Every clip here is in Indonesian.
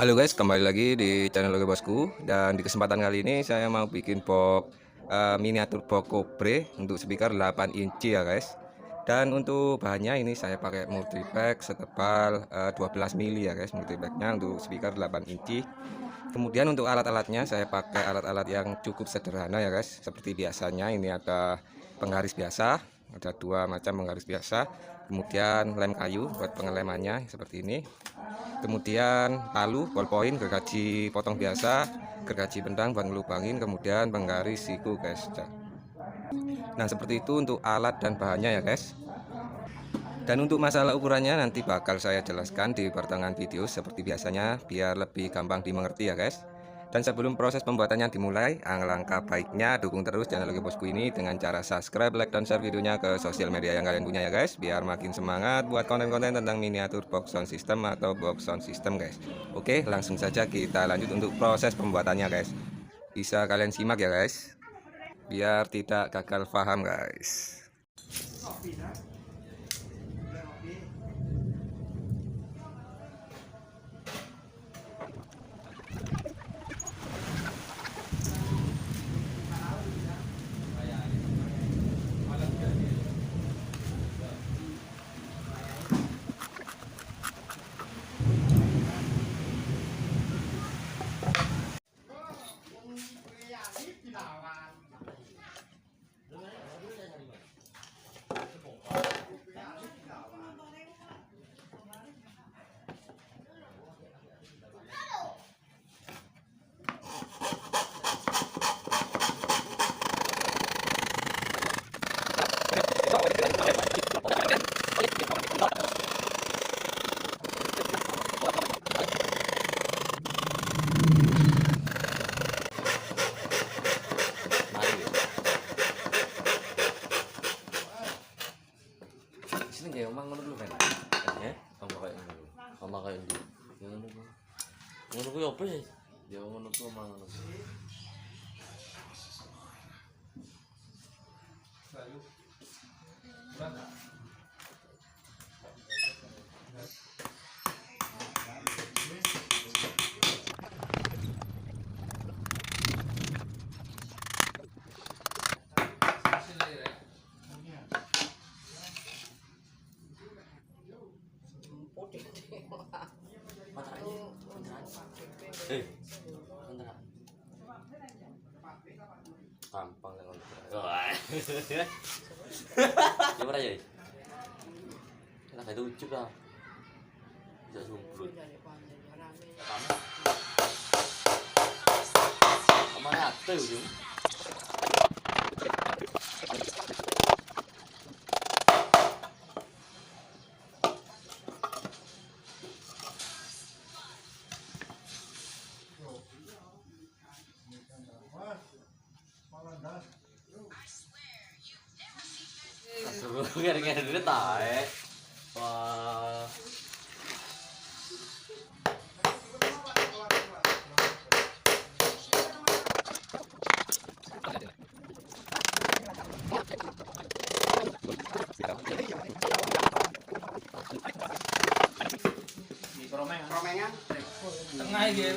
Halo guys, kembali lagi di channel Logo Bosku. Dan di kesempatan kali ini saya mau bikin box miniatur box Kobre untuk speaker 8 inci ya guys. Dan untuk bahannya ini saya pakai multipack setebal 12 mili ya guys, multipacknya untuk speaker 8 inci. Kemudian untuk alat-alatnya saya pakai alat-alat yang cukup sederhana ya guys. Seperti biasanya ini ada penggaris biasa, ada dua macam penggaris biasa. Kemudian lem kayu buat pengelemannya seperti ini. Kemudian palu, ballpoint, gergaji potong biasa, gergaji bentang buat ngelubangin, kemudian penggaris siku guys. Nah seperti itu untuk alat dan bahannya ya guys. Dan untuk masalah ukurannya nanti bakal saya jelaskan di pertengahan video seperti biasanya biar lebih gampang dimengerti ya guys. Dan sebelum proses pembuatannya dimulai, alangkah baiknya dukung terus channel Logo Bosku ini dengan cara subscribe, like, dan share videonya ke sosial media yang kalian punya ya guys, biar makin semangat buat konten-konten tentang miniatur box sound system atau box sound system guys. Oke, langsung saja kita lanjut untuk proses pembuatannya guys. Bisa kalian simak ya guys, biar tidak gagal paham guys. Sini kayak omang ngono dulu kan. Ya, omang kayak ngono. Omang kayak ndi? Ngono ku. Ngono ku opo sih? Ya ngono ku omang ngono. Eh, bentar. Tampang dengan wah. Ya ora ya. Kita kayak ujuk lah. Bisa sumbrut. Kamar ate ujung. Gara-gara dulu tae. Wah. Romengan Tengah ya.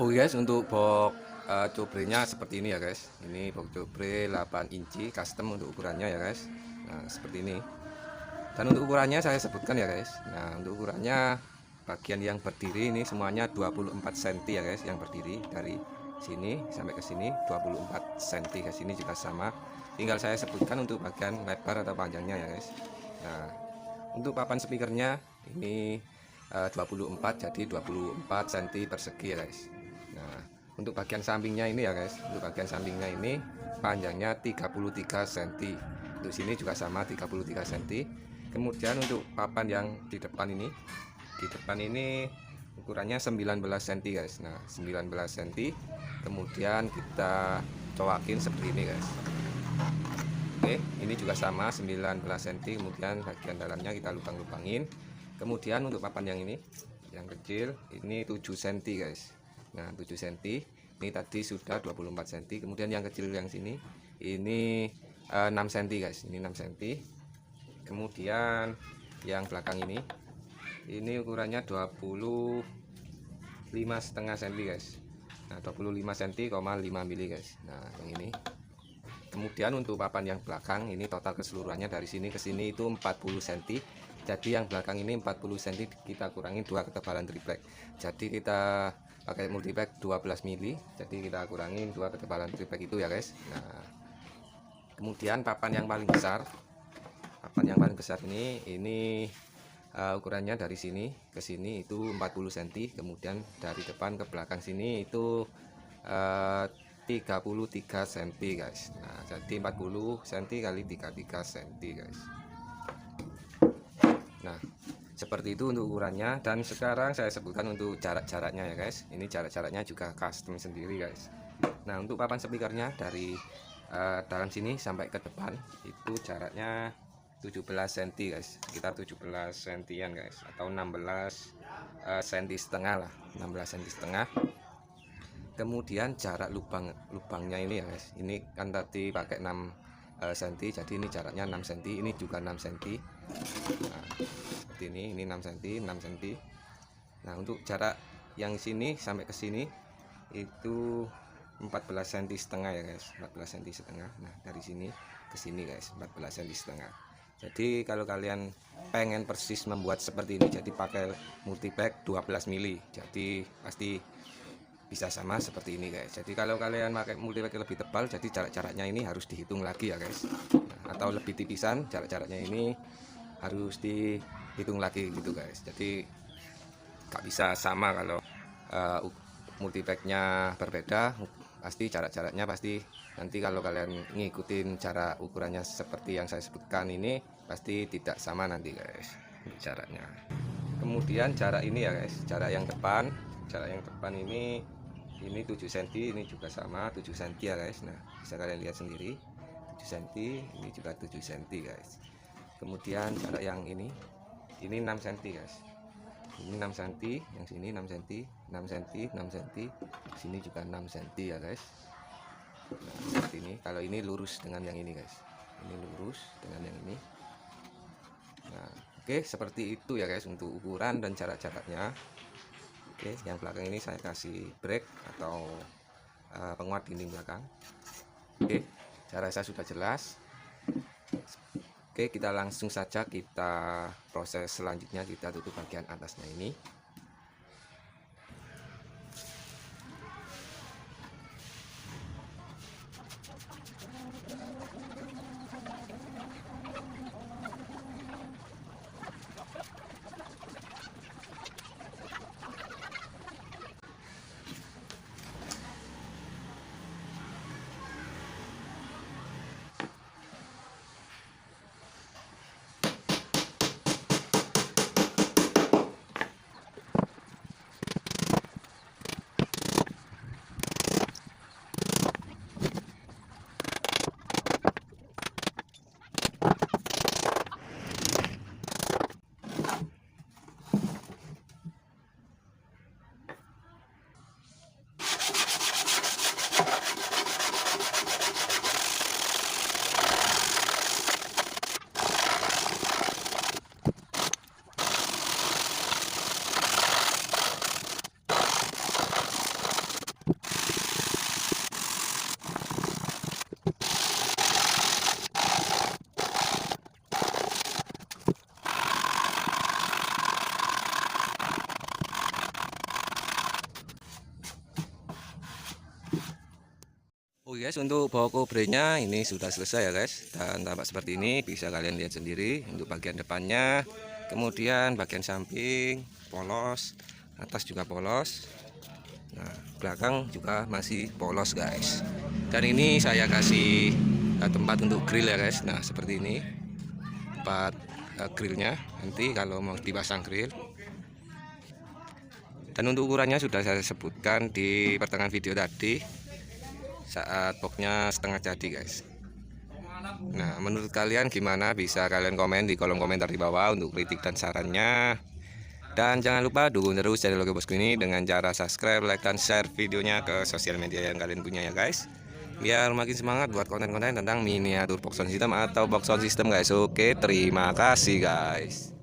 Oke guys, untuk box cobrenya seperti ini ya guys. Ini box cobre 8 inci custom untuk ukurannya ya guys. Nah seperti ini. Dan untuk ukurannya saya sebutkan ya guys. Nah untuk ukurannya bagian yang berdiri ini semuanya 24 cm ya guys, yang berdiri dari sini sampai ke sini 24 cm, ke sini juga sama. Tinggal saya sebutkan untuk bagian lebar atau panjangnya ya guys. Nah untuk papan speakernya ini 24, jadi 24 cm persegi ya guys. Nah untuk bagian sampingnya ini ya guys, untuk bagian sampingnya ini panjangnya 33 cm, untuk sini juga sama 33 cm. Kemudian untuk papan yang di depan ini, ukurannya 19 cm guys. Nah 19 cm, kemudian kita cowakin seperti ini guys. Oke, ini juga sama 19 cm, kemudian bagian dalamnya kita lubang-lubangin. Kemudian untuk papan yang ini, yang kecil, ini 7 cm guys. Nah 7 cm, ini tadi sudah 24 cm. Kemudian yang kecil yang sini, ini 6 cm guys, ini 6 cm. Kemudian yang belakang ini ukurannya 25,5 cm guys. Nah 25 cm, 5 mili guys. Nah yang ini. Kemudian untuk papan yang belakang ini total keseluruhannya dari sini ke sini itu 40 cm. Jadi yang belakang ini 40 cm, kita kurangin 2 ketebalan triplek. Jadi kita pakai multipack 12 mili. Jadi kita kurangin 2 ketebalan triplek itu ya guys. Nah kemudian papan yang paling besar, ini ukurannya dari sini ke sini itu 40 cm, kemudian dari depan ke belakang sini itu 33 cm guys. Nah jadi 40 cm kali 33 cm guys. Nah seperti itu untuk ukurannya. Dan sekarang saya sebutkan untuk jarak-jaraknya ya guys. Ini jarak-jaraknya juga custom sendiri guys. Nah untuk papan speakernya dari dalam sini sampai ke depan itu jaraknya 17 cm guys, sekitar 17 cm guys, atau 16 cm setengah lah, 16 cm setengah. Kemudian jarak lubangnya ini ya guys, ini kan tadi pakai 6 cm, jadi ini jaraknya 6 cm, ini juga 6 cm. Nah, seperti ini 6 cm, 6 cm. Nah untuk jarak yang sini sampai ke sini itu 14 cm setengah ya guys, 14 cm setengah. Nah dari sini ke sini guys 14 cm setengah. Jadi kalau kalian pengen persis membuat seperti ini, jadi pakai multipack 12 mili, jadi pasti bisa sama seperti ini guys. Jadi kalau kalian pakai multipack lebih tebal, jadi jarak-jaraknya ini harus dihitung lagi ya guys. Nah, atau lebih tipisan, jarak-jaraknya ini harus dihitung lagi gitu guys. Jadi nggak bisa sama kalau multipacknya berbeda, pasti jarak-jaraknya pasti nanti kalau kalian ngikutin cara ukurannya seperti yang saya sebutkan ini pasti tidak sama nanti guys jaraknya. Kemudian jarak ini ya guys, jarak yang depan ini 7 cm, ini juga sama 7 cm ya guys. Nah bisa kalian lihat sendiri 7 cm, ini juga 7 cm guys. Kemudian jarak yang ini 6 cm guys, ini 6 cm, yang sini 6 cm, 6 cm, 6 cm, sini juga 6 cm ya guys. Nah, seperti ini. Kalau ini lurus dengan yang ini guys, ini lurus dengan yang ini. Nah oke, seperti itu ya guys untuk ukuran dan jarak-jaraknya. Oke, yang belakang ini saya kasih brake atau penguat dinding belakang. Oke, cara saya sudah jelas. Oke, kita langsung saja kita proses selanjutnya, kita tutup bagian atasnya ini. Guys, untuk bawa kobrenya ini sudah selesai ya guys, dan tampak seperti ini, bisa kalian lihat sendiri. Untuk bagian depannya, kemudian bagian samping polos, atas juga polos, nah belakang juga masih polos guys. Dan ini saya kasih tempat untuk grill ya guys. Nah seperti ini tempat grillnya, nanti kalau mau dipasang grill. Dan untuk ukurannya sudah saya sebutkan di pertengahan video tadi saat boxnya setengah jadi guys. Nah menurut kalian gimana, bisa kalian komen di kolom komentar di bawah untuk kritik dan sarannya. Dan jangan lupa dukung terus channel Logo Bosku ini dengan cara subscribe, like, dan share videonya ke sosial media yang kalian punya ya guys, biar makin semangat buat konten-konten tentang miniatur box sound system atau box sound system guys. Oke, terima kasih guys.